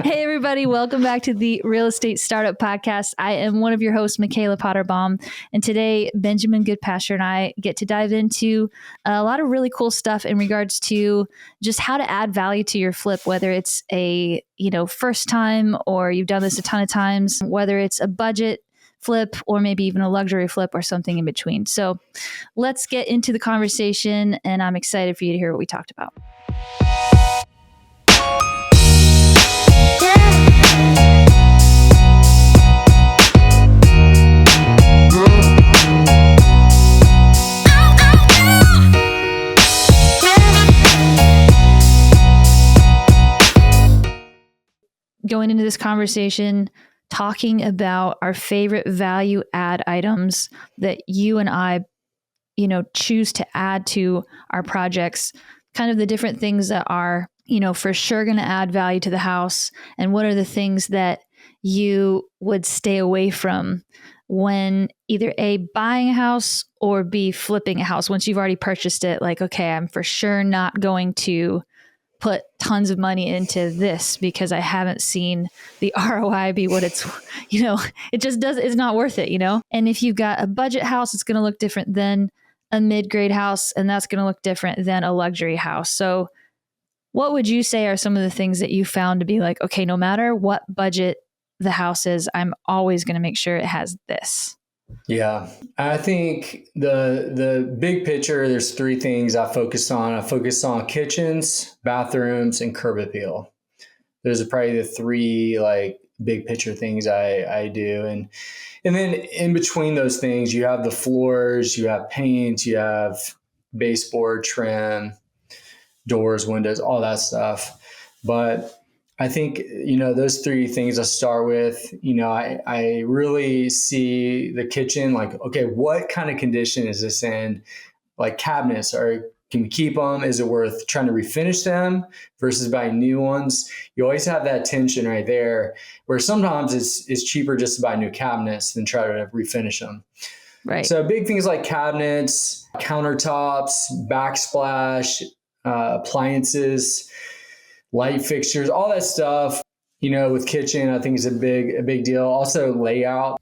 Hey, everybody. Welcome back to the Real Estate Startup Podcast. I am one of your hosts, Michaela Potterbaum. And today, Benjamin Goodpasture and I get to dive into a lot of really cool stuff in regards to just how to add value to your flip, whether it's a, first time or you've done this a ton of times, whether it's a budget flip or maybe even a luxury flip or something in between. So let's get into the conversation, and I'm excited for you to hear what we talked about. Going into this conversation, talking about our favorite value add items that you and I, choose to add to our projects, kind of the different things that are, for sure going to add value to the house. And what are the things that you would stay away from when either A, buying a house or B, flipping a house once you've already purchased it? Like, okay, I'm for sure not going to put tons of money into this because I haven't seen the ROI be what it's, it just does, it's not worth it, And if you've got a budget house, it's going to look different than a mid-grade house, and that's going to look different than a luxury house. So what would you say are some of the things that you found to be like, okay, no matter what budget the house is, I'm always going to make sure it has this? Yeah, I think the big picture, there's three things I focus on. I focus on kitchens, bathrooms, and curb appeal. Those are probably the three big picture things I do. And then in between those things, you have the floors, you have paint, you have baseboard, trim, doors, windows, all that stuff. But I think, those three things I start with, I really see the kitchen like, okay, what kind of condition is this in? Like cabinets, can we keep them? Is it worth trying to refinish them versus buying new ones? You always have that tension right there where sometimes it's cheaper just to buy new cabinets than try to refinish them. Right. So big things like cabinets, countertops, backsplash, appliances, light fixtures, all that stuff, with kitchen, I think is a big deal. Also layout.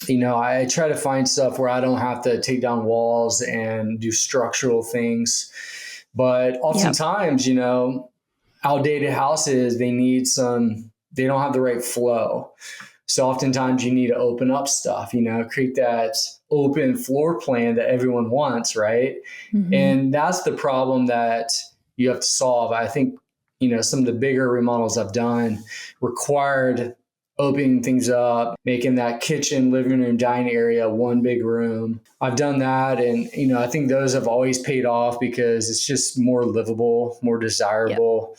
I try to find stuff where I don't have to take down walls and do structural things. But oftentimes, outdated houses, they don't have the right flow. So oftentimes you need to open up stuff, create that open floor plan that everyone wants, right? Mm-hmm. And that's the problem that you have to solve. I think, some of the bigger remodels I've done required opening things up, making that kitchen, living room, dining area one big room. I've done that. And, I think those have always paid off because it's just more livable, more desirable.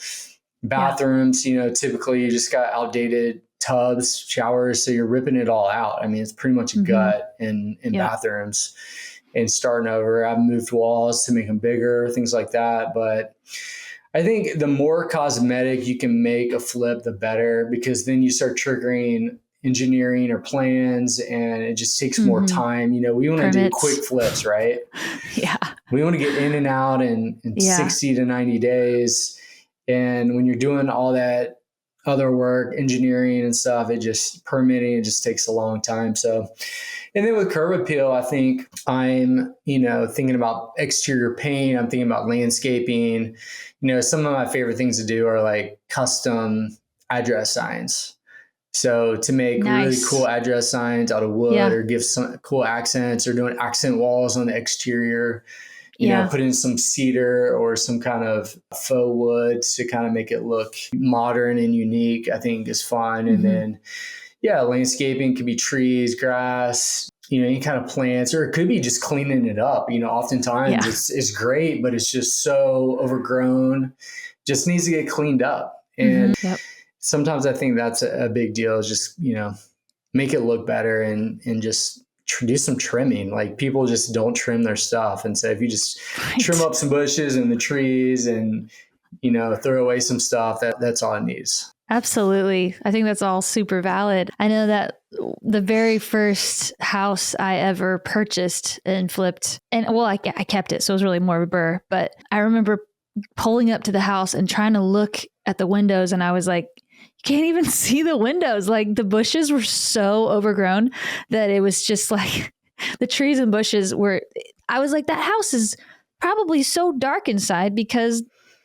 Yep. Bathrooms, typically you just got outdated tubs, showers. So you're ripping it all out. I mean, it's pretty much a gut in bathrooms and starting over. I've moved walls to make them bigger, things like that. But I think the more cosmetic you can make a flip, the better, because then you start triggering engineering or plans and it just takes more time. We want to do quick flips, right? Yeah. We want to get in and out in 60 to 90 days. And when you're doing all that other work, engineering and stuff, it just takes a long time. So, and then with curb appeal, I think I'm, thinking about exterior paint. I'm thinking about landscaping. Some of my favorite things to do are like custom address signs. So to make really cool address signs out of wood or give some cool accents, or doing accent walls on the exterior, put in some cedar or some kind of faux wood to kind of make it look modern and unique, I think is fun. Mm-hmm. And then, landscaping could be trees, grass, any kind of plants, or it could be just cleaning it up. Oftentimes it's great, but it's just so overgrown, just needs to get cleaned up. And sometimes I think that's a big deal, is just, make it look better and just do some trimming. Like people just don't trim their stuff. And so if you just trim up some bushes and the trees and, throw away some stuff, that's all it needs. Absolutely. I think that's all super valid. I know that the very first house I ever purchased and flipped, and I kept it, so it was really more of a burr, but I remember pulling up to the house and trying to look at the windows, and I was like, can't even see the windows. Like the bushes were so overgrown that it was just like the trees and bushes were, I was like, that house is probably so dark inside because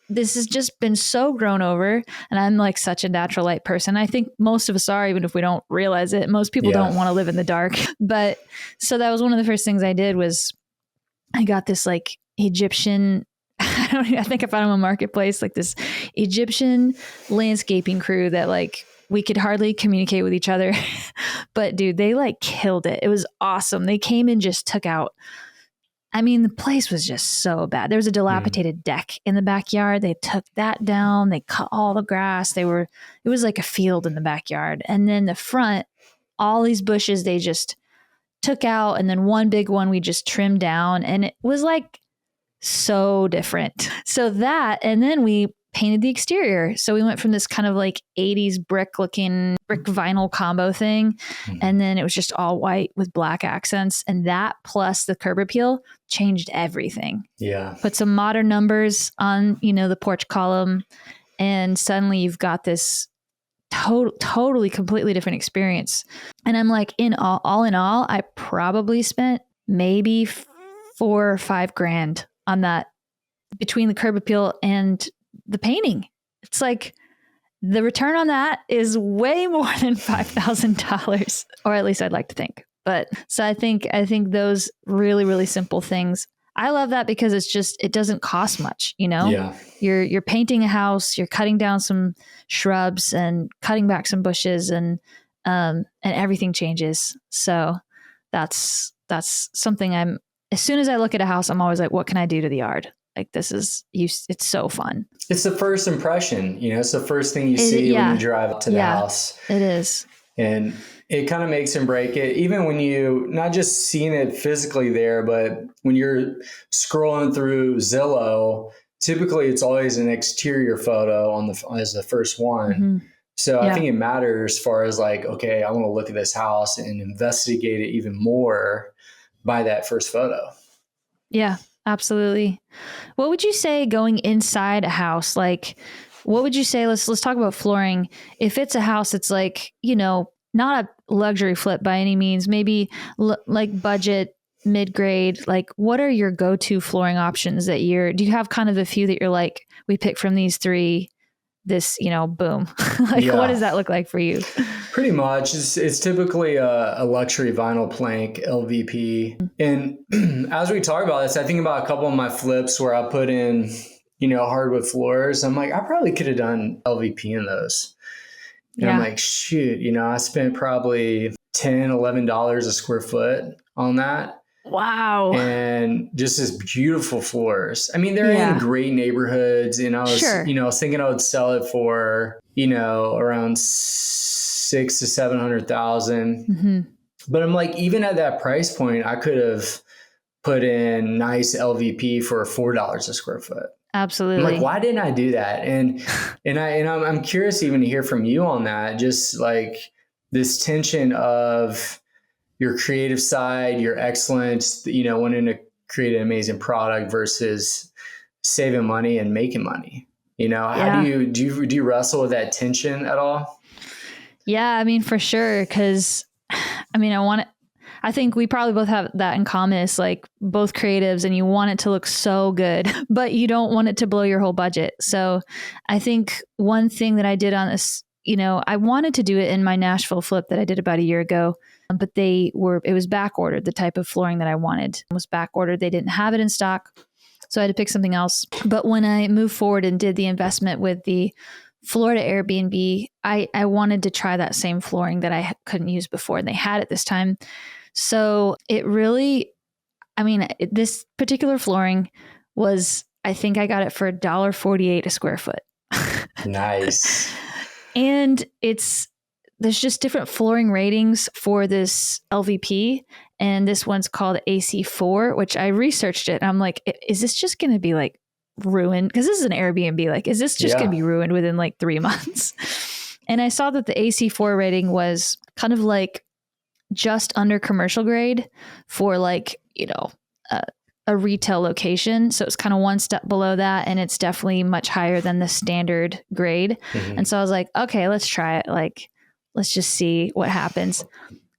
this has just been so grown over. And I'm like such a natural light person. I think most of us are, even if we don't realize it. Most people don't want to live in the dark. But so that was one of the first things I did was I got this like Egyptian, I think I found them on Marketplace, like this Egyptian landscaping crew that like we could hardly communicate with each other. But dude, they like killed it. It was awesome. They came and just took out, I mean, the place was just so bad. There was a dilapidated deck in the backyard. They took that down. They cut all the grass. It was like a field in the backyard. And then the front, all these bushes, they just took out. And then one big one we just trimmed down. And it was like so different. So that, and then we painted the exterior. So we went from this kind of like 80s brick vinyl combo thing. And then it was just all white with black accents. And that plus the curb appeal changed everything. Yeah. Put some modern numbers on, the porch column. And suddenly you've got this totally completely different experience. And I'm like, all in all, I probably spent maybe $4,000 or $5,000 on that between the curb appeal and the painting. It's like the return on that is way more than $5,000, or at least I'd like to think. But so I think those really, really simple things, I love that because it doesn't cost much, Yeah. You're painting a house, you're cutting down some shrubs and cutting back some bushes and everything changes. So that's something as soon as I look at a house, I'm always like, what can I do to the yard? Like it's so fun. It's the first impression, it's the first thing you see when you drive up to the house. It is. And it kind of makes and break it, even when you not just seeing it physically there, but when you're scrolling through Zillow, typically it's always an exterior photo as the first one. Mm-hmm. So I think it matters as far as like, okay, I want to look at this house and investigate it even more by that first photo. Yeah, absolutely. What would you say going inside a house? Like, what would you say? Let's talk about flooring. If it's a house that's like, not a luxury flip by any means, maybe like budget, mid-grade, like what are your go-to flooring options do you have kind of a few that you're like, we pick from these three, this, boom. What does that look like for you? Pretty much. It's typically a luxury vinyl plank, LVP. And as we talk about this, I think about a couple of my flips where I put in, hardwood floors. I'm like, I probably could have done LVP in those. And I'm like, shoot, I spent probably $10, $11 a square foot on that. Wow. And just this beautiful floors. I mean, they're in great neighborhoods. And I was, I was thinking I would sell it for, around 600,000 to 700,000. Mm-hmm. But I'm like, even at that price point, I could have put in nice LVP for $4 a square foot. Absolutely. I'm like, why didn't I do that? And I'm curious even to hear from you on that. Just like this tension of your creative side, your excellence, wanting to create an amazing product versus saving money and making money. How do you wrestle with that tension at all? Yeah, I mean, for sure. Cause I think we probably both have that in common. It's like both creatives and you want it to look so good, but you don't want it to blow your whole budget. So I think one thing that I did on this, I wanted to do it in my Nashville flip that I did about a year ago, but it was back ordered. The type of flooring that I wanted was back ordered. They didn't have it in stock. So I had to pick something else. But when I moved forward and did the investment with the Florida Airbnb, I wanted to try that same flooring that I couldn't use before. And they had it this time. So it really, this particular flooring was, I think I got it for $1.48 a square foot. Nice. And there's just different flooring ratings for this LVP. And this one's called AC4, which I researched it. And I'm like, is this just going to be like ruined? Because this is an Airbnb. Like, is this just going to be ruined within like 3 months? And I saw that the AC4 rating was kind of like just under commercial grade for like, a retail location. So it's kind of one step below that. And it's definitely much higher than the standard grade. Mm-hmm. And so I was like, okay, let's try it. Like, let's just see what happens.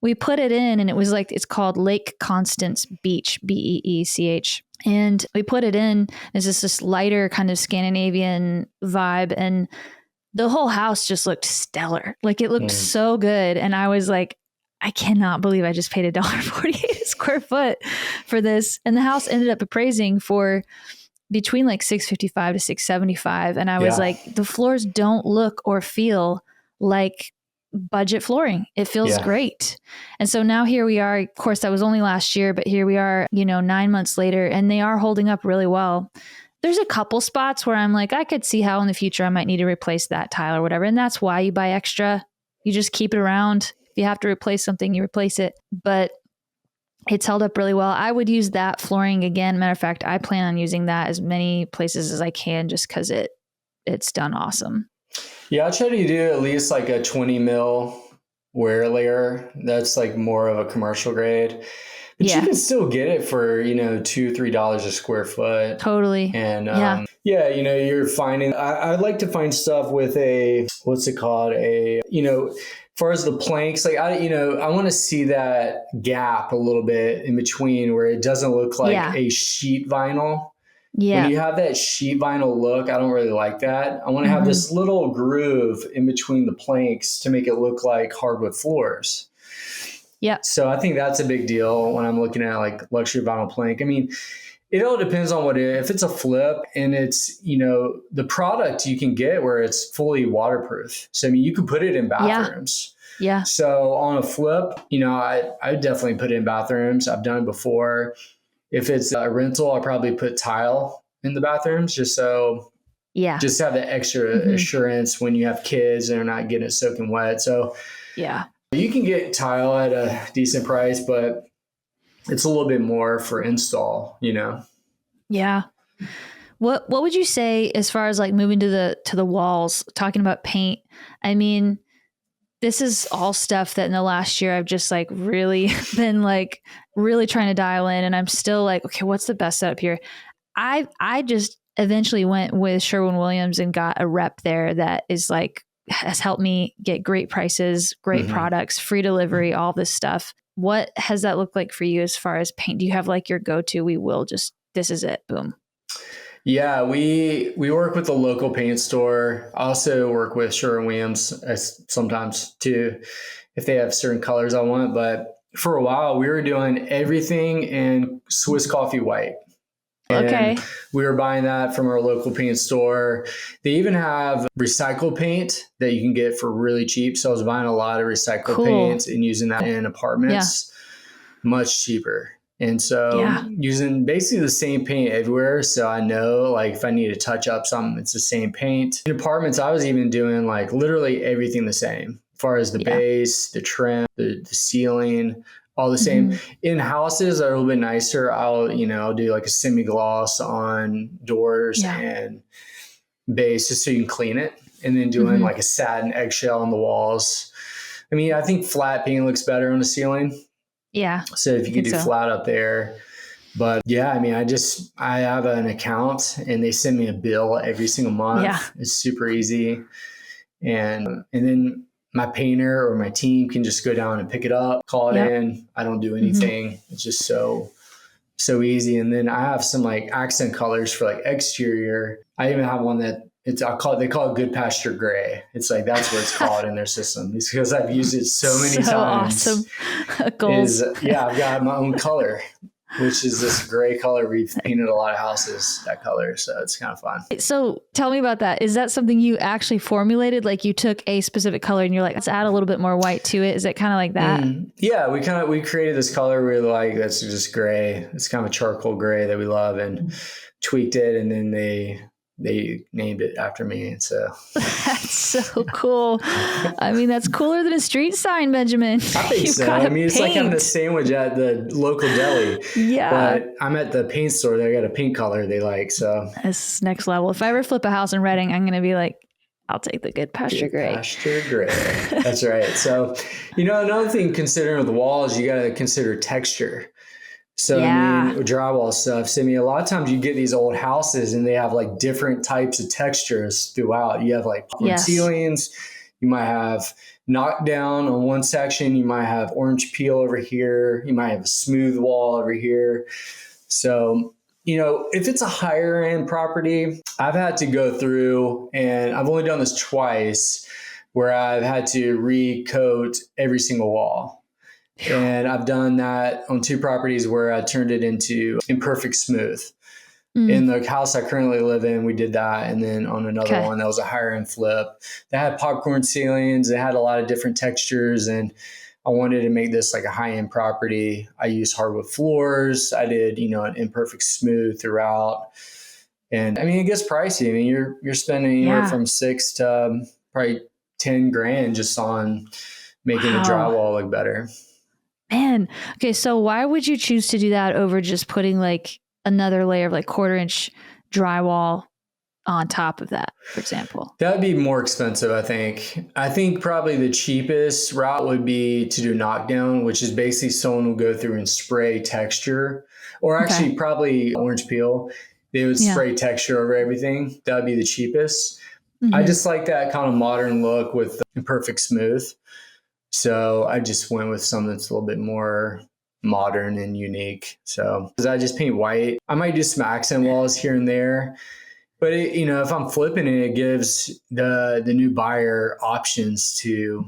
We put it in and it was like, it's called Lake Constance Beach, Beech. And we put it in. It's just this lighter kind of Scandinavian vibe. And the whole house just looked stellar. Like it looked so good. And I was like, I cannot believe I just paid $1.48 a square foot for this. And the house ended up appraising for between like $655 to $675. And I was like, the floors don't look or feel like budget flooring. It feels great. And so now here we are. Of course, that was only last year, but here we are, 9 months later, and they are holding up really well. There's a couple spots where I'm like, I could see how in the future I might need to replace that tile or whatever. And that's why you buy extra. You just keep it around. If you have to replace something, you replace it. But it's held up really well. I would use that flooring again. Matter of fact, I plan on using that as many places as I can just because it's done awesome. Yeah, I try to do at least like a 20 mil wear layer. That's like more of a commercial grade. But you can still get it for, $2-3 a square foot. Totally. And you're finding, I like to find stuff with what's it called? As far as the planks, like I want to see that gap a little bit in between where it doesn't look like a sheet vinyl. Yeah. When you have that sheet vinyl look, I don't really like that. I want to have this little groove in between the planks to make it look like hardwood floors. Yeah. So I think that's a big deal when I'm looking at like luxury vinyl plank. I mean, it all depends on if it's a flip and it's, the product you can get where it's fully waterproof. So, I mean, you can put it in bathrooms. Yeah. So on a flip, I definitely put it in bathrooms. I've done it before. If it's a rental, I'll probably put tile in the bathrooms just have the extra assurance when you have kids and they're not getting it soaking wet. So you can get tile at a decent price, but it's a little bit more for install, Yeah. What would you say as far as like moving to the walls, talking about paint? I mean, this is all stuff that in the last year I've just like really been like really trying to dial in, and I'm still like, okay, what's the best setup here? I just eventually went with Sherwin-Williams and got a rep there that is like has helped me get great prices, great products, free delivery, all this stuff. What has that looked like for you as far as paint? Do you have like your go-to, this is it, boom? Yeah, we work with a local paint store. I also work with Sherwin-Williams sometimes too, if they have certain colors I want. But for a while, we were doing everything in Swiss Coffee White. And we were buying that from our local paint store. They even have recycled paint that you can get for really cheap. So I was buying a lot of recycled paint and using that in apartments, much cheaper. And so using basically the same paint everywhere. So I know like if I need to touch up something, it's the same paint. In apartments, I was even doing like literally everything the same as far as the base, the trim, the ceiling, all the same. In houses that are a little bit nicer, I'll do like a semi-gloss on doors and base just so you can clean it. And then doing like a satin eggshell on the walls. I mean, I think flat paint looks better on the ceiling. Yeah. So if you can do flat up there. But I mean, I have an account and they send me a bill every single month. Yeah. It's super easy. And then my painter or my team can just go down and pick it up, call it in. I don't do anything. It's just so easy. And then I have some like accent colors for like exterior. I even have one that they call it Good Pasture Gray. It's like, that's what it's called in their system. It's because I've used it so many times. Awesome. Goals. I've got my own color, which is this gray color. We've painted a lot of houses that color. So it's kind of fun. So tell me about that. Is that something you actually formulated? Like you took a specific color and you're like, let's add a little bit more white to it. Is it kind of like that? Yeah, we created this color we like, that's just gray. It's kind of a charcoal gray that we love and tweaked it. And then they named it after me. And so that's so cool. I mean, that's cooler than a street sign, Benjamin. I think so. I mean, it's like having a sandwich at the local deli. Yeah. But I'm at the paint store. They got a paint color they like. So that's next level. If I ever flip a house in Reading, I'm going to be like, I'll take the Good Pasture Gray. Pasture Gray. That's right. So, another thing considering with the walls, you got to consider texture. So, I mean, Yeah. with drywall stuff, so I mean, a lot of times you get these old houses and they have like different types of textures throughout. You have like popcorn Yes. ceilings, you might have knockdown on one section, you might have orange peel over here, you might have a smooth wall over here. So, if it's a higher end property, I've had to go through, and I've only done this twice, where I've had to recoat every single wall. And I've done that on 2 properties where I turned it into imperfect smooth. In the house I currently live in, we did that. And then on another Okay. one that was a higher end flip, that had popcorn ceilings, it had a lot of different textures. And I wanted to make this like a high end property. I used hardwood floors. I did, an imperfect smooth throughout. And I mean, it gets pricey. I mean, you're spending anywhere Yeah. from 6 to probably 10 grand just on making the Wow. drywall look better. Man. Okay. So why would you choose to do that over just putting like another layer of like 1/4 inch drywall on top of that, for example? That would be more expensive, I think. I think probably the cheapest route would be to do knockdown, which is basically someone will go through and spray texture, or actually Okay. probably orange peel. They would Yeah. spray texture over everything. That would be the cheapest. I Mm-hmm. just like that kind of modern look with imperfect smooth. So I just went with something that's a little bit more modern and unique. So because I just paint white, I might do some accent walls here and there. But if I'm flipping it, it gives the new buyer options to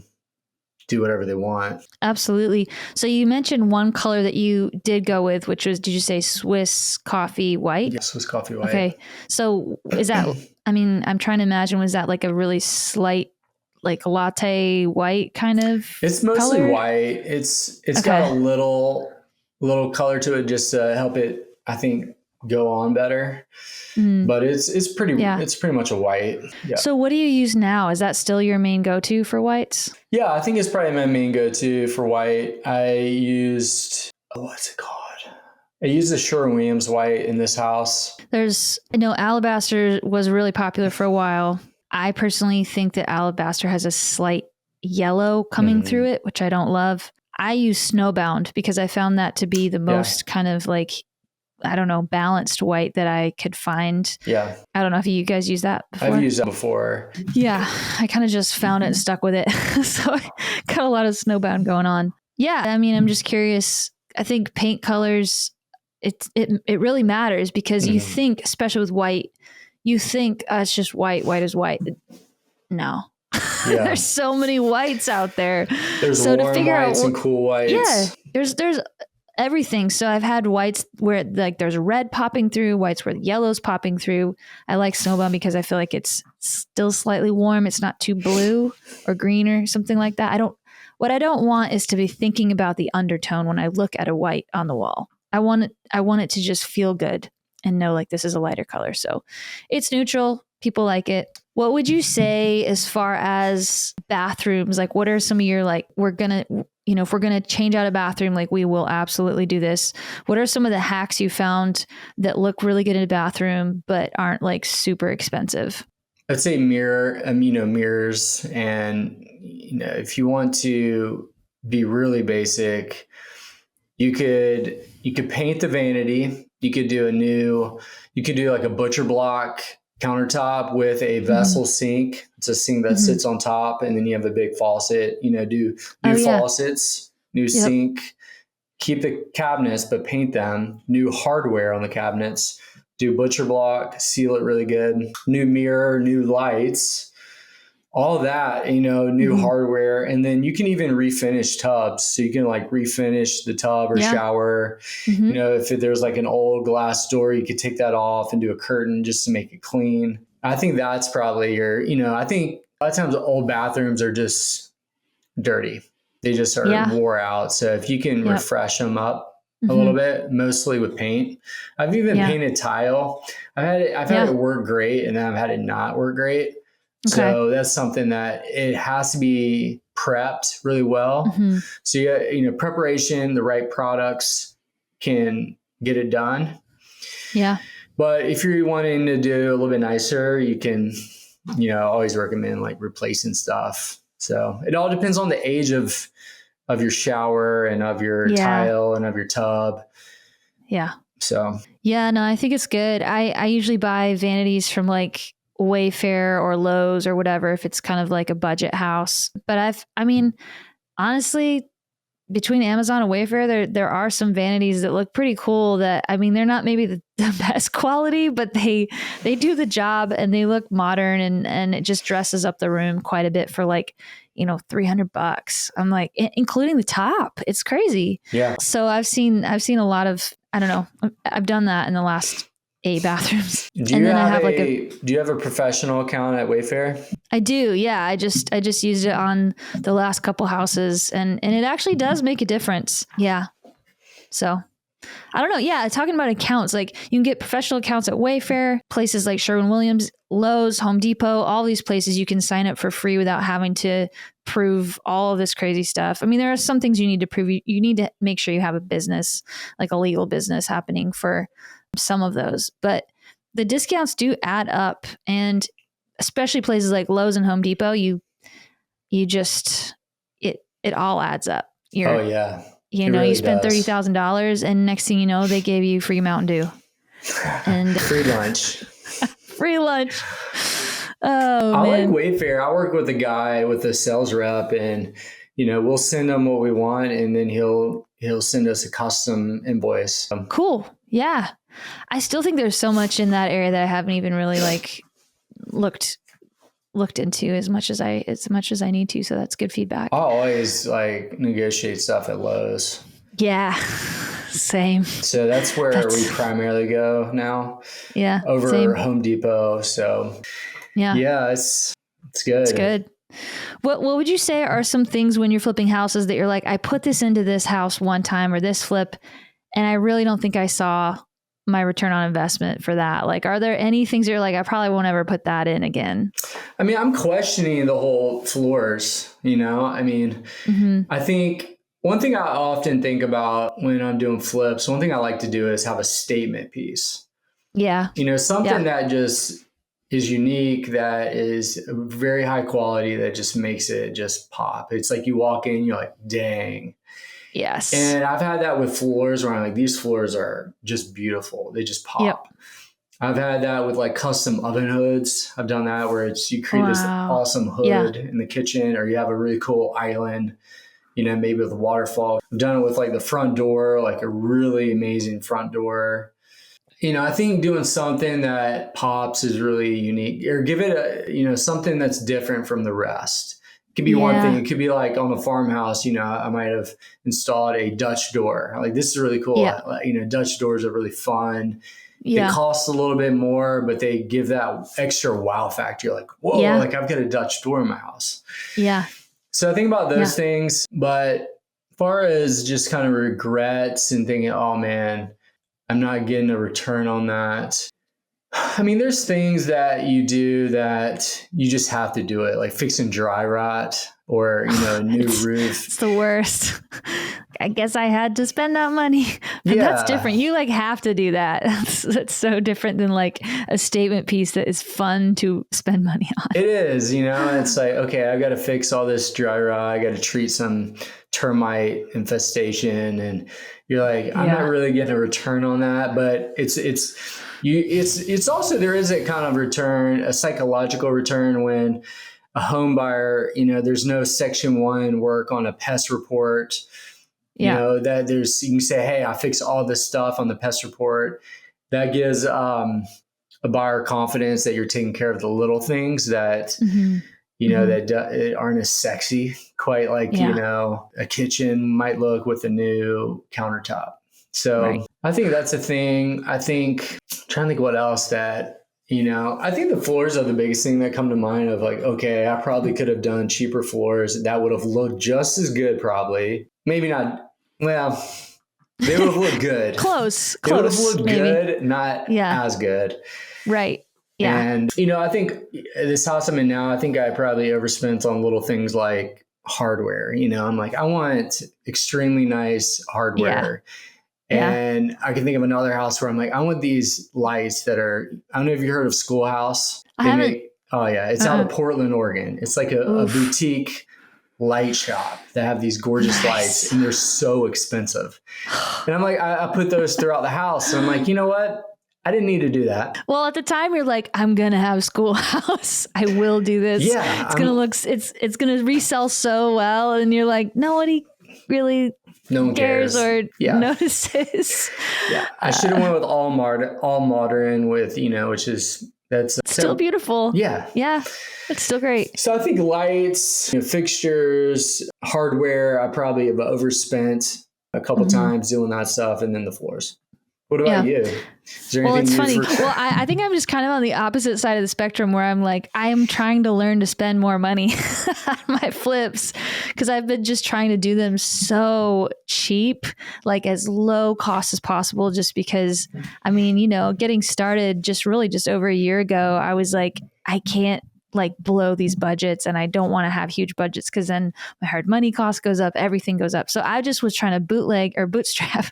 do whatever they want. Absolutely. So you mentioned one color that you did go with, which was, did you say Swiss coffee white? Yeah, Swiss coffee white. Okay. So is that, I mean, I'm trying to imagine, was that like a really slight, like latte white kind of It's mostly color? white. It's got a little color to it just to help it, I think, go on better. But it's pretty much a white. Yeah. So what do you use now? Is that still your main go-to for whites? Yeah, I think it's probably my main go-to for white. I used what's it called? I used the Sherwin-Williams white in this house. I know alabaster was really popular for a while. I personally think that alabaster has a slight yellow coming through it, which I don't love. I use Snowbound because I found that to be the most kind of like, I don't know, balanced white that I could find. Yeah. I don't know if you guys use that before. I've used that before. Yeah. I kind of just found it and stuck with it. So I got a lot of Snowbound going on. Yeah. I mean, I'm just curious. I think paint colors, it really matters because you think, especially with white, you think it's just white is white. No. Yeah. There's so many whites out there. There's warm whites and cool whites. Yeah. There's everything. So I've had whites where like there's red popping through, whites where the yellow's popping through. I like Snowbound because I feel like it's still slightly warm. It's not too blue or green or something like that. What I don't want is to be thinking about the undertone when I look at a white on the wall. I want it to just feel good and know like this is a lighter color. So it's neutral. People like it. What would you say as far as bathrooms? Like what are some of your like, if we're going to change out a bathroom, like we will absolutely do this. What are some of the hacks you found that look really good in a bathroom, but aren't like super expensive? I'd say mirrors. And, if you want to be really basic, you could paint the vanity. You could do like a butcher block countertop with a vessel sink. It's a sink that sits on top, and then you have a big faucet. Do new faucets, new sink. Keep the cabinets, but paint them. New hardware on the cabinets. Do butcher block, seal it really good. New mirror, new lights. All that, new hardware. And then you can even refinish tubs. So you can like refinish the tub or shower. If there's like an old glass door, you could take that off and do a curtain just to make it clean. I think that's probably I think a lot of times old bathrooms are just dirty. They just are wore out. So if you can refresh them up a little bit, mostly with paint. I've even painted tile. I've had it work great, and then I've had it not work great. So that's something that it has to be prepped really well. So preparation, the right products can get it done. Yeah. But if you're wanting to do a little bit nicer, you can, always recommend like replacing stuff. So it all depends on the age of your shower and of your tile and of your tub. Yeah. So Yeah, no, I think it's good. I usually buy vanities from like Wayfair or Lowe's or whatever if it's kind of like a budget house. But I mean, honestly, between Amazon and Wayfair, there are some vanities that look pretty cool. That I mean, they're not maybe the best quality, but they do the job and they look modern and it just dresses up the room quite a bit for like $300. I'm like, including the top. It's crazy. yeah. So I've seen a lot of, I don't know. I've done that in the last 8 bathrooms. Do you have a professional account at Wayfair? I do. Yeah. I just used it on the last couple houses and it actually does make a difference. Yeah. So I don't know. Yeah. Talking about accounts, like you can get professional accounts at Wayfair, places like Sherwin-Williams, Lowe's, Home Depot, all these places you can sign up for free without having to prove all of this crazy stuff. I mean, there are some things you need to prove. You need to make sure you have a business, like a legal business happening for some of those, but the discounts do add up, and especially places like Lowe's and Home Depot, you just it all adds up. Oh yeah. You It know, really you spent does. $30,000 and next thing you know, they gave you free Mountain Dew and Free lunch. free lunch. Oh, I man. like Wayfair. I work with a guy with a sales rep, and we'll send him what we want, and then he'll send us a custom invoice. Cool. Yeah. I still think there's so much in that area that I haven't even really like looked into as much as I need to. So that's good feedback. I always like negotiate stuff at Lowe's. Yeah. Same. So that's where we primarily go now. Yeah. Over same. Home Depot. So yeah, it's good. It's good. What would you say are some things when you're flipping houses that you're like, I put this into this house one time or this flip, and I really don't think I saw my return on investment for that? Like, are there any things that you're like, I probably won't ever put that in again? I mean, I'm questioning the whole floors, I mean, I think one thing I often think about when I'm doing flips, one thing I like to do is have a statement piece. Yeah. Something that just is unique, that is very high quality, that just makes it just pop. It's like you walk in, you're like, dang. Yes. And I've had that with floors where I'm like, these floors are just beautiful. They just pop. Yep. I've had that with like custom oven hoods. I've done that where you create this awesome hood in the kitchen, or you have a really cool island, maybe with a waterfall. I've done it with like the front door, like a really amazing front door. I think doing something that pops is really unique, or give it something that's different from the rest. It could be one thing. It could be like on a farmhouse, I might have installed a Dutch door. Like, this is really cool. Yeah. Dutch doors are really fun. Yeah. They cost a little bit more, but they give that extra wow factor. You're like, whoa, like I've got a Dutch door in my house. Yeah. So I think about those things. But as far as just kind of regrets and thinking, oh man, I'm not getting a return on that. I mean, there's things that you do that you just have to do it, like fixing dry rot or, a new roof. It's the worst. I guess I had to spend that money. But that's different. You like have to do that. That's so different than like a statement piece that is fun to spend money on. It is, it's like, okay, I've got to fix all this dry rot. I got to treat some termite infestation. And you're like, I'm not really getting a return on that, but it's also, there is a kind of return, a psychological return when a home buyer, there's no Section 1 work on a pest report. That you can say, hey, I fixed all this stuff on the pest report. That gives a buyer confidence that you're taking care of the little things that, that aren't as sexy, quite like, a kitchen might look with a new countertop. So I think that's a thing. I'm trying to think what else that, I think the floors are the biggest thing that come to mind of like, okay, I probably could have done cheaper floors that would have looked just as good, probably. Maybe not. Well, they would have looked good. Close. They would have looked maybe. Good, not as good. Right. Yeah. And, I think this house I'm in now, I think I probably overspent on little things like hardware. I'm like, I want extremely nice hardware. And I can think of another house where I'm like, I want these lights that are, I don't know if you heard of Schoolhouse. I haven't. It's out of Portland, Oregon. It's like a boutique light shop that have these gorgeous lights, and they're so expensive. And I'm like, I put those throughout the house. And I'm like, you know what? I didn't need to do that. Well, at the time you're like, I'm going to have schoolhouse. I will do this. Yeah. It's going to look, it's going to resell so well. And you're like, nobody really no one cares or notices. Yeah. I should have went with all modern with, which is, that's still beautiful. Yeah. Yeah. It's still great. So I think lights, fixtures, hardware, I probably have overspent a couple times doing that stuff, and then the floors. What about you? Is there well, anything it's funny. Well, I think I'm just kind of on the opposite side of the spectrum where I'm like, I am trying to learn to spend more money on my flips because I've been just trying to do them so cheap, like as low cost as possible, just because, I mean, getting started just over a year ago, I was like, I can't like blow these budgets, and I don't want to have huge budgets because then my hard money cost goes up, everything goes up. So I just was trying to bootstrap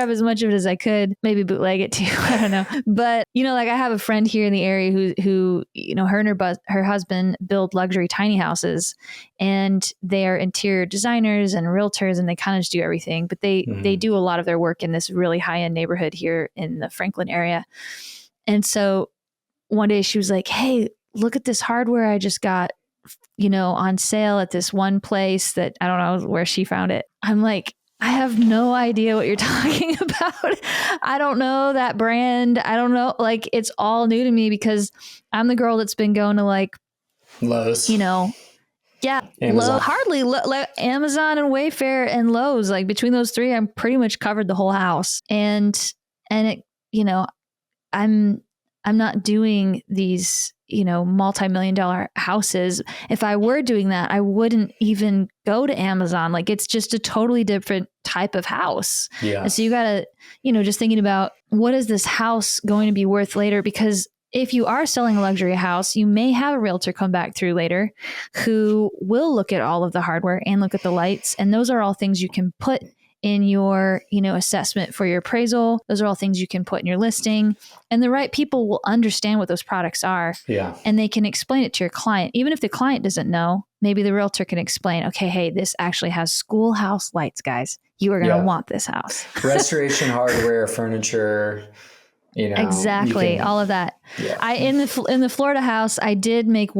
as much of it as I could, maybe bootleg it too. I don't know. But, like I have a friend here in the area who her and her husband build luxury tiny houses, and they are interior designers and realtors, and they kind of just do everything, but they do a lot of their work in this really high end neighborhood here in the Franklin area. And so one day she was like, hey, look at this hardware I just got, on sale at this one place that I don't know where she found it. I'm like, I have no idea what you're talking about. I don't know that brand. I don't know. Like, it's all new to me because I'm the girl that's been going to like Lowe's, yeah, Amazon. Amazon and Wayfair and Lowe's. Like between those three, I'm pretty much covered the whole house. And it, I'm not doing these, multi-million dollar houses. If I were doing that, I wouldn't even go to Amazon. Like it's just a totally different type of house. Yeah. And so you got to, just thinking about what is this house going to be worth later? Because if you are selling a luxury house, you may have a realtor come back through later who will look at all of the hardware and look at the lights. And those are all things you can put in your, assessment for your appraisal. Those are all things you can put in your listing, and the right people will understand what those products are. Yeah. And they can explain it to your client. Even if the client doesn't know, maybe the realtor can explain, okay, hey, this actually has schoolhouse lights, guys. You are going to want this house. Restoration hardware, furniture, exactly. All of that. Yeah. In the Florida house, I did make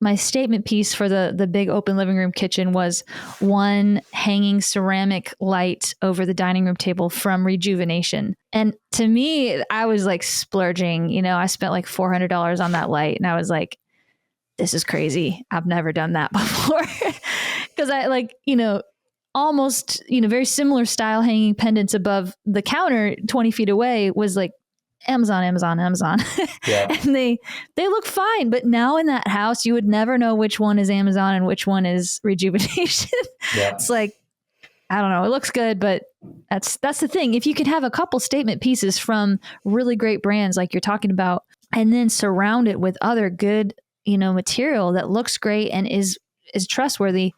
my statement piece for the big open living room kitchen was one hanging ceramic light over the dining room table from Rejuvenation. And to me, I was like splurging, I spent like $400 on that light, and I was like, this is crazy. I've never done that before. Cause I like, almost, very similar style hanging pendants above the counter 20 feet away was like Amazon. Yeah. And they look fine. But now in that house, you would never know which one is Amazon and which one is Rejuvenation. Yeah. It's like, I don't know. It looks good, but that's the thing. If you can have a couple statement pieces from really great brands like you're talking about, and then surround it with other good, material that looks great and is trustworthy,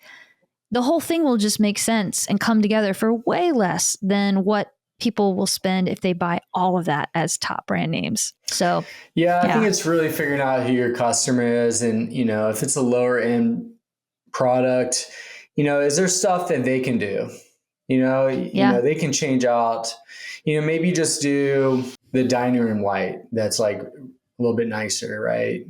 the whole thing will just make sense and come together for way less than what people will spend if they buy all of that as top brand names. So I think it's really figuring out who your customer is, and if it's a lower end product, is there stuff that they can do? They can change out, maybe just do the dining room light that's like a little bit nicer, right?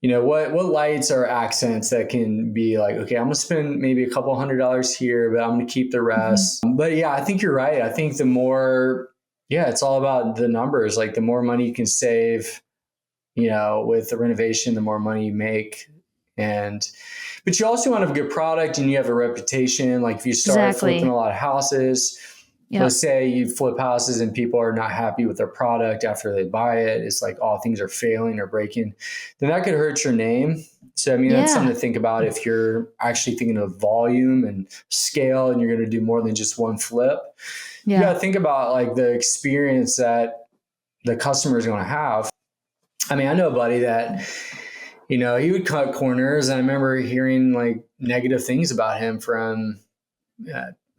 What lights are accents that can be like, okay, I'm going to spend maybe a couple $100 here, but I'm going to keep the rest. Mm-hmm. But I think you're right. I think the more, it's all about the numbers. Like the more money you can save, with the renovation, the more money you make. But you also want to have a good product, and you have a reputation. Like if you start flipping a lot of houses, let's say you flip houses and people are not happy with their product after they buy it. It's like all things are failing or breaking. Then that could hurt your name. So, that's something to think about if you're actually thinking of volume and scale, and you're going to do more than just one flip. You got to think about like the experience that the customer is going to have. I know a buddy that, he would cut corners. And I remember hearing like negative things about him from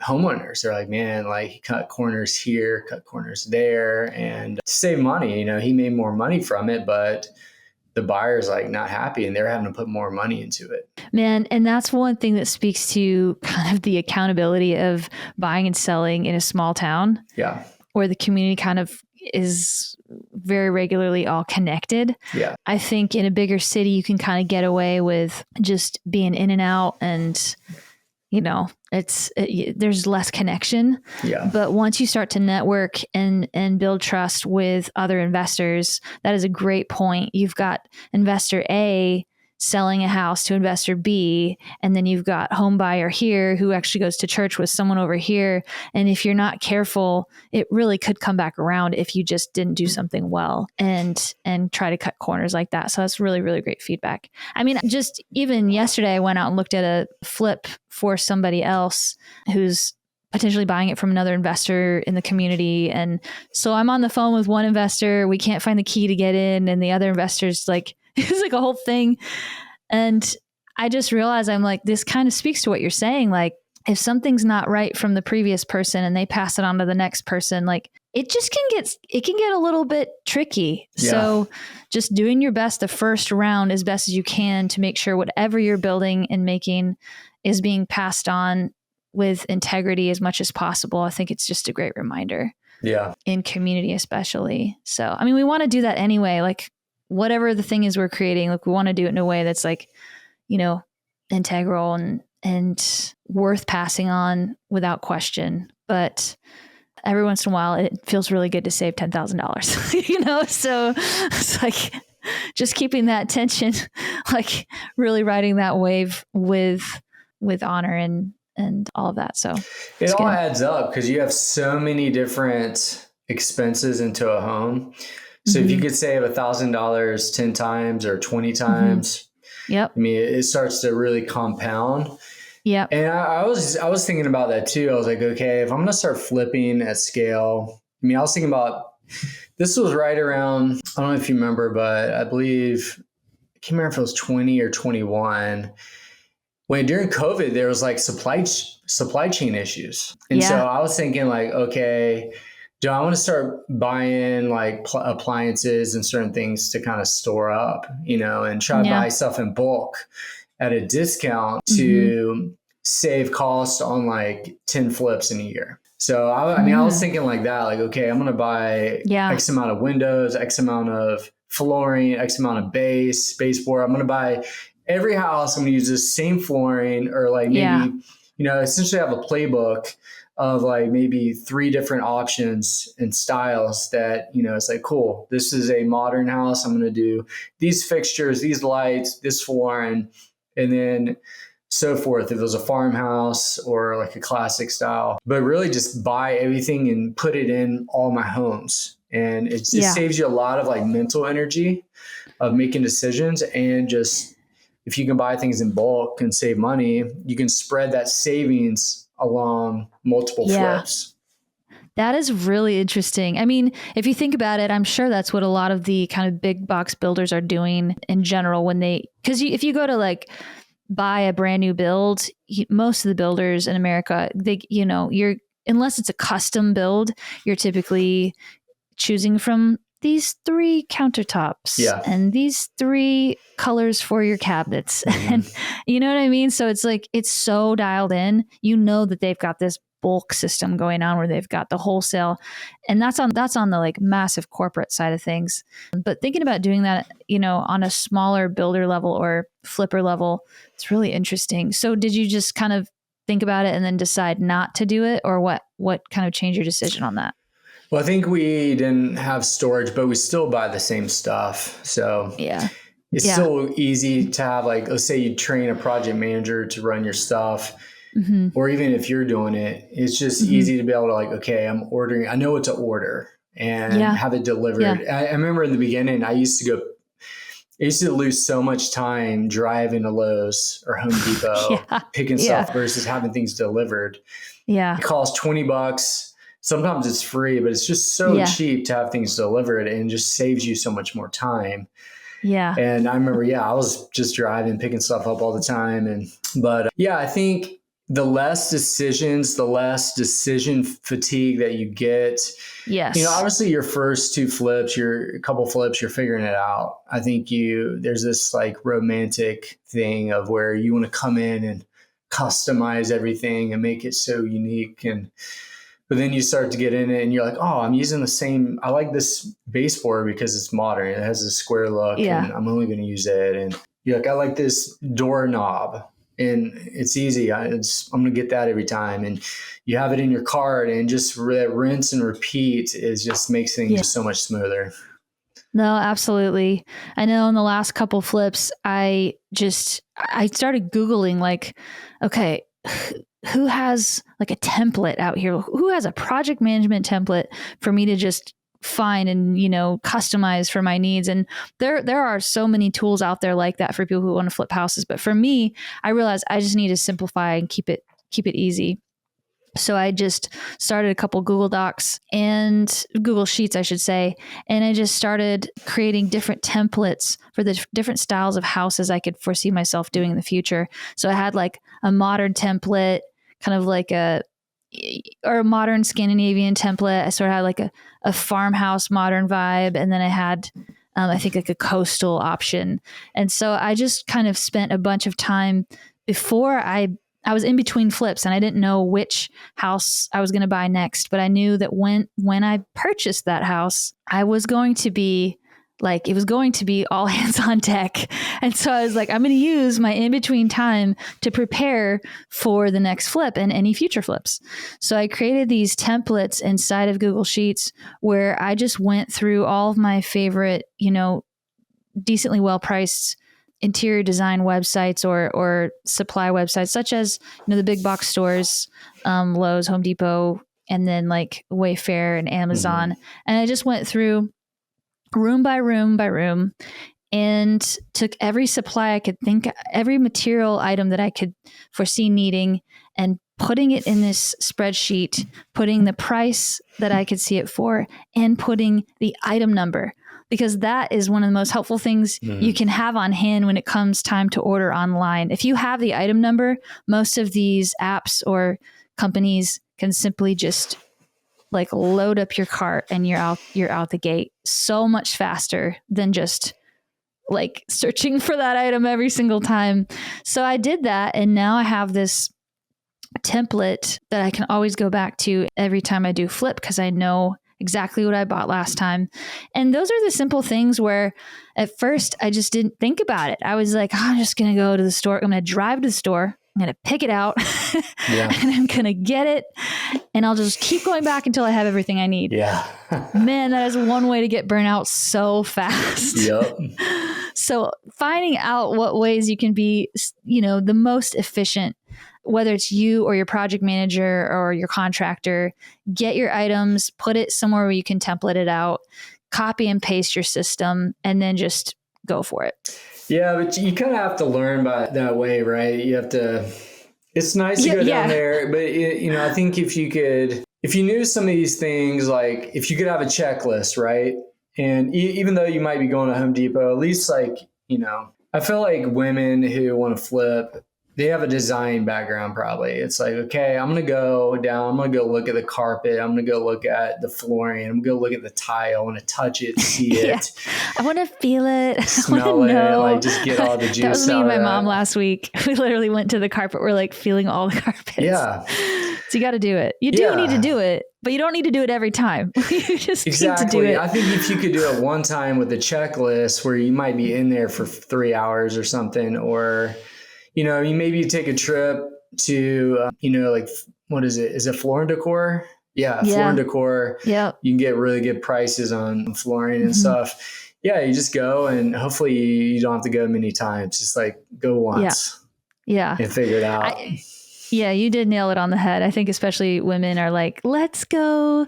homeowners. They're like, man, like he cut corners here, cut corners there, and to save money, he made more money from it, but the buyer's like not happy and they're having to put more money into it. Man, and that's one thing that speaks to kind of the accountability of buying and selling in a small town. Yeah. Where the community kind of is very regularly all connected. Yeah. I think in a bigger city, you can kind of get away with just being in and out, and there's less connection. Yeah. But once you start to network and build trust with other investors, that is a great point. You've got investor A selling a house to investor B, and then you've got home buyer here who actually goes to church with someone over here. And if you're not careful, it really could come back around if you just didn't do something well and try to cut corners like that. So that's really, really great feedback. I mean, just even yesterday, I went out and looked at a flip for somebody else who's potentially buying it from another investor in the community. And so I'm on the phone with one investor. We can't find the key to get in. And the other investor's like, it's like a whole thing. And I just realized, I'm like, this kind of speaks to what you're saying. Like, if something's not right from the previous person and they pass it on to the next person, like it can get a little bit tricky. Yeah. So just doing your best the first round as best as you can to make sure whatever you're building and making is being passed on with integrity as much as possible. I think it's just a great reminder. Yeah. In community, especially. So, I mean, we want to do that anyway. Like, whatever the thing is we're creating, like we want to do it in a way that's like, integral and worth passing on without question. But every once in a while, it feels really good to save $10,000, so it's like just keeping that tension, like really riding that wave with honor and all of that. So it all adds up because you have so many different expenses into a home. So if you could save $1,000 10 times or 20 times, yep. I mean, it starts to really compound. Yeah. And I was thinking about that too. I was like, okay, if I'm going to start flipping at scale, I mean, I was thinking about, this was right around, I don't know if you remember, but I believe, I can't remember if it was 20 or 21, when during COVID, there was like supply chain issues. And so I was thinking like, okay, do I want to start buying like appliances and certain things to kind of store up, and try to buy stuff in bulk at a discount to save costs on like 10 flips in a year. So I mean, I was thinking like that, like, okay, I'm going to buy X amount of windows, X amount of flooring, X amount of baseboard. I'm going to buy every house. I'm going to use the same flooring, or like maybe, essentially have a playbook of like maybe 3 different options and styles that, it's like, cool, this is a modern house. I'm going to do these fixtures, these lights, this flooring, and then so forth. If it was a farmhouse or like a classic style, but really just buy everything and put it in all my homes. And it saves you a lot of like mental energy of making decisions. And just, if you can buy things in bulk and save money, you can spread that savings along multiple flips. That is really interesting. I mean, if you think about it, I'm sure that's what a lot of the kind of big box builders are doing in general because if you go to like buy a brand new build, most of the builders in America, unless it's a custom build, you're typically choosing from these 3 countertops and these 3 colors for your cabinets. And you know what I mean? So it's like, it's so dialed in, that they've got this bulk system going on where they've got the wholesale, and that's on the like massive corporate side of things. But thinking about doing that, on a smaller builder level or flipper level, it's really interesting. So did you just kind of think about it and then decide not to do it, or what kind of changed your decision on that? Well, I think we didn't have storage, but we still buy the same stuff. So it's still easy to have, like, let's say you train a project manager to run your stuff, or even if you're doing it, it's just easy to be able to like, okay, I know what to order and have it delivered. I remember in the beginning, I used to lose so much time driving to Lowe's or Home Depot, picking stuff versus having things delivered. It costs $20. Sometimes it's free, but it's just so cheap to have things delivered, and just saves you so much more time. Yeah. And I remember, I was just driving, picking stuff up all the time. But I think the less decisions, the less decision fatigue that you get. Yes. Obviously your first two flips, your couple flips, you're figuring it out. I think there's this like romantic thing of where you want to come in and customize everything and make it so unique. But then you start to get in it and you're like, oh, I'm using I like this baseboard because it's modern. It has a square look and I'm only going to use it. And you're like, I like this doorknob and it's easy. I'm going to get that every time. And you have it in your cart and just rinse and repeat just makes things so much smoother. No, absolutely. I know in the last couple flips, I started Googling like, okay, who has like a template out here? Who has a project management template for me to just find and, customize for my needs? And there are so many tools out there like that for people who want to flip houses. But for me, I realized I just need to simplify and keep it easy. So I just started a couple Google Docs and Google Sheets, I should say. And I just started creating different templates for the different styles of houses I could foresee myself doing in the future. So I had like a modern template, kind of like a modern Scandinavian template. I sort of had like a farmhouse modern vibe. And then I had, I think like a coastal option. And so I just kind of spent a bunch of time before I was in between flips and I didn't know which house I was going to buy next, but I knew that when I purchased that house, I was going to be like, it was going to be all hands on deck. And so I was like, I'm going to use my in-between time to prepare for the next flip and any future flips. So I created these templates inside of Google Sheets where I just went through all of my favorite, decently well-priced interior design websites or supply websites, such as, the big box stores, Lowe's, Home Depot, and then like Wayfair and Amazon. Mm-hmm. And I just went through room by room by room and took every supply I could think, every material item that I could foresee needing, and putting it in this spreadsheet, putting the price that I could see it for, and putting the item number, because that is one of the most helpful things you can have on hand when it comes time to order online. If you have the item number, most of these apps or companies can simply just like load up your cart and you're out the gate so much faster than just like searching for that item every single time. So I did that, and now I have this template that I can always go back to every time I do flip, because I know exactly what I bought last time. And those are the simple things where at first I just didn't think about it. I was like, oh, I'm just going to go to the store. I'm going to drive to the store. I'm going to pick it out and I'm going to get it. And I'll just keep going back until I have everything I need. Yeah. Man, that is one way to get burnt out so fast. Yep. So finding out what ways you can be, the most efficient, whether it's you or your project manager or your contractor, get your items, put it somewhere where you can template it out, copy and paste your system, and then just go for it. Yeah, but you kind of have to learn by that way, right? You have to, it's nice to go down there, but I think if you knew some of these things, like if you could have a checklist, right? And even though you might be going to Home Depot, at least like, I feel like women who want to flip, they have a design background probably. It's like, okay, I'm going to go down. I'm going to go look at the carpet. I'm going to go look at the flooring. I'm going to go look at the tile. I want to touch it, see it. I want to feel it. Smell it. Know. Like just get all the juice out. That was me and my mom last week. We literally went to the carpet. We're like feeling all the carpets. Yeah. So you got to do it. You do need to do it, but you don't need to do it every time. You just need to do it. I think if you could do it one time with a checklist where you might be in there for 3 hours or something, or you maybe take a trip to, like, what is it? Is it Floor and Decor? Yeah. Floor and Decor. Yeah. You can get really good prices on flooring and stuff. Yeah. You just go, and hopefully you don't have to go many times. Just like go once. Yeah. And figure it out. Yeah. You did nail it on the head. I think especially women are like, let's go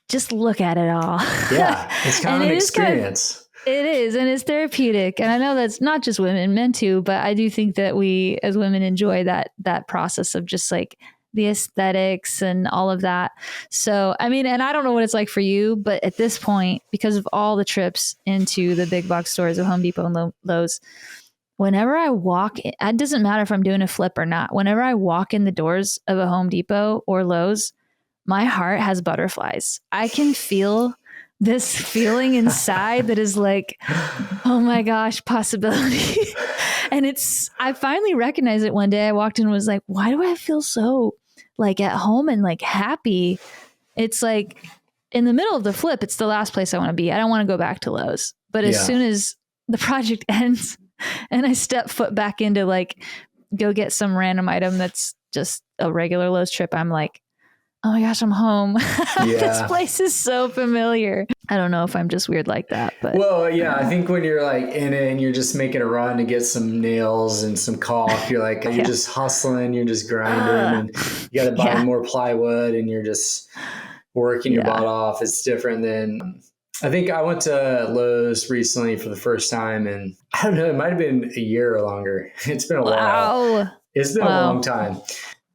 just look at it all. Yeah. It's kind of an experience. It is, and it's therapeutic. And I know that's not just women, men too, but I do think that we as women enjoy that process of just like the aesthetics and all of that. So, I mean, and I don't know what it's like for you, but at this point, because of all the trips into the big box stores of Home Depot and Lowe's, whenever I walk, it doesn't matter if I'm doing a flip or not. Whenever I walk in the doors of a Home Depot or Lowe's, my heart has butterflies. I can feel this feeling inside that is like, oh my gosh, possibility. And I finally recognized it one day. I walked in and was like, why do I feel so like at home and like happy? It's like in the middle of the flip, it's the last place I want to be. I don't want to go back to Lowe's. But as soon as the project ends and I step foot back into like, go get some random item that's just a regular Lowe's trip, I'm like, oh my gosh, I'm home. This place is so familiar. I don't know if I'm just weird like that, but. Well, yeah, I think when you're like in it and you're just making a run to get some nails and some caulk, you're like, you're just hustling, you're just grinding, and you got to buy more plywood and you're just working your butt off. It's different than, I think I went to Lowe's recently for the first time, and I don't know, it might've been a year or longer. It's been a while. It's been a long time.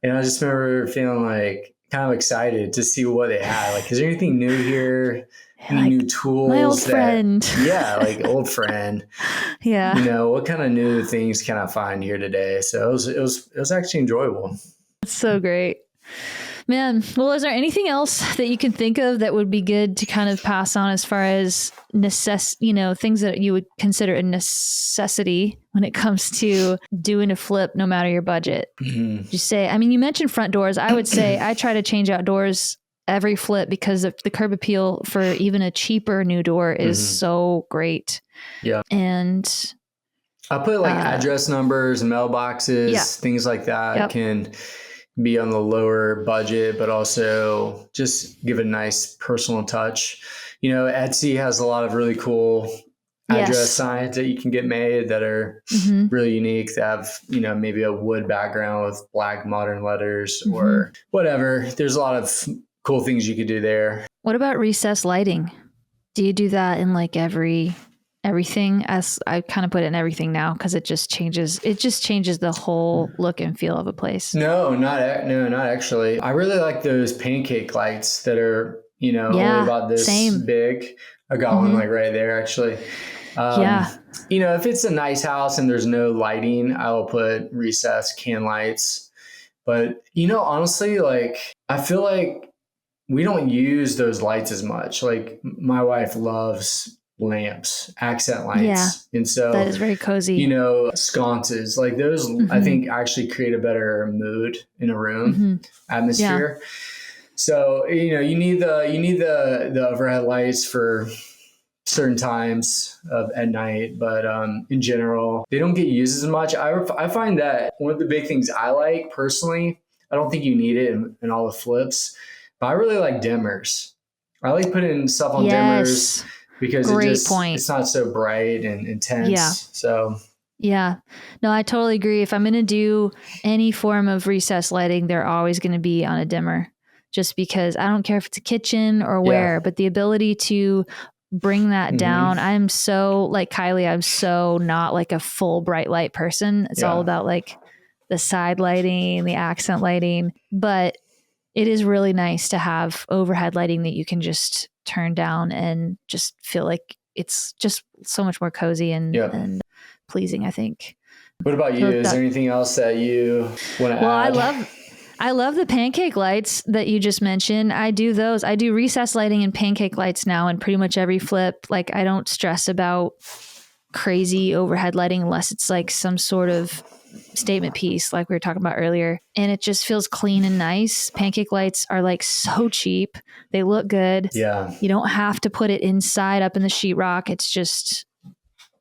And I just remember feeling like kind of excited to see what they had. Like, is there anything new here? Any new tools? My old friend. Yeah, like old friend. Yeah. You know, what kind of new things can I find here today? So it was actually enjoyable. That's so great. Man, well, is there anything else that you can think of that would be good to kind of pass on as far as things that you would consider a necessity when it comes to doing a flip, no matter your budget? Mm-hmm. Just say, I mean, you mentioned front doors. I would say I try to change out doors every flip because of the curb appeal for even a cheaper new door is so great. Yeah. And I put like address numbers, mailboxes, things like that can be on the lower budget, but also just give a nice personal touch. You know, Etsy has a lot of really cool address signs that you can get made that are really unique. They have, you know, maybe a wood background with black modern letters or whatever. There's a lot of cool things you could do there. What about recessed lighting? Do you do that in like everything? As I kind of put it in everything now, because it just changes the whole look and feel of a place. No, not actually. I really like those pancake lights that are, you know, only about this big. I got one like right there actually. You know, if it's a nice house and there's no lighting, I will put recessed can lights. But, you know, honestly, like I feel like we don't use those lights as much. Like my wife loves lamps, accent lights. Yeah, and so that is very cozy. You know, sconces, like those, I think actually create a better mood in a room, atmosphere. Yeah. So, you know, you need the overhead lights for certain times at night, but in general, they don't get used as much. I find that one of the big things I like personally, I don't think you need it in all the flips, but I really like dimmers. I like putting stuff on dimmers because it's not so bright and intense. Yeah. So yeah, no, I totally agree. If I'm going to do any form of recessed lighting, they're always going to be on a dimmer, just because I don't care if it's a kitchen or where, but the ability to bring that down. I'm so like Kylie, I'm so not like a full bright light person. It's all about like the side lighting, the accent lighting, but it is really nice to have overhead lighting that you can just turn down and just feel like it's just so much more cozy and pleasing, I think. What about you? Is there anything else that you want to add? Well, I love the pancake lights that you just mentioned. I do those. I do recessed lighting and pancake lights now in pretty much every flip. Like I don't stress about crazy overhead lighting unless it's like some sort of statement piece like we were talking about earlier. And it just feels clean and nice. Pancake lights are like so cheap. They look good. Yeah. You don't have to put it inside up in the sheetrock. It's just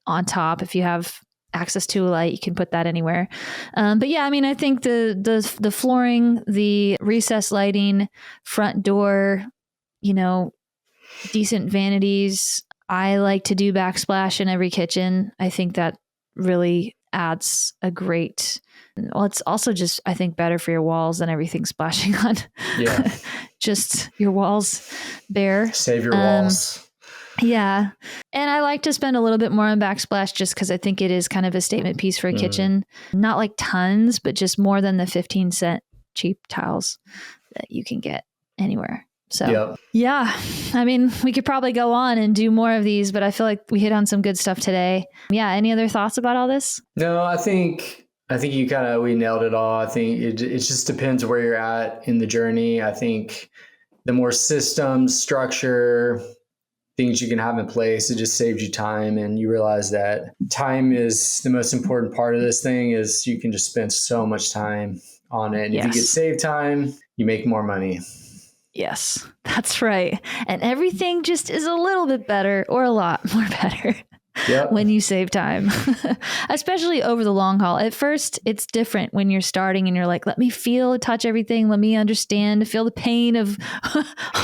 on top. If you have access to a light, you can put that anywhere. But yeah, I mean, I think the flooring, the recessed lighting, front door, you know, decent vanities. I like to do backsplash in every kitchen. I think that really adds a great, well, it's also just, I think, better for your walls than everything splashing on. Yeah. Just your walls bare. Save your walls. Yeah. And I like to spend a little bit more on backsplash just because I think it is kind of a statement piece for a kitchen. Not like tons, but just more than the 15-cent cheap tiles that you can get anywhere. So Yep. yeah, I mean, we could probably go on and do more of these, but I feel like we hit on some good stuff today. Yeah. Any other thoughts about all this? No, I think we nailed it all. I think it just depends where you're at in the journey. I think the more systems, structure, things you can have in place, it just saves you time, and you realize that time is the most important part of this thing. Is you can just spend so much time on it, and if you get saved time, you make more money. Yes, that's right. And everything just is a little bit better, or a lot more better. Yep. When you save time, especially over the long haul. At first, it's different when you're starting and you're like, let me feel, touch everything. Let me understand, feel the pain of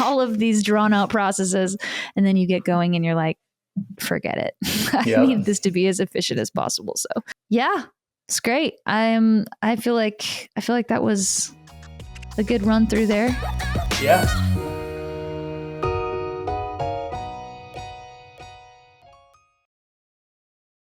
all of these drawn out processes. And then you get going and you're like, forget it. I need this to be as efficient as possible. So yeah, it's great. I feel like that was a good run through there. Yeah.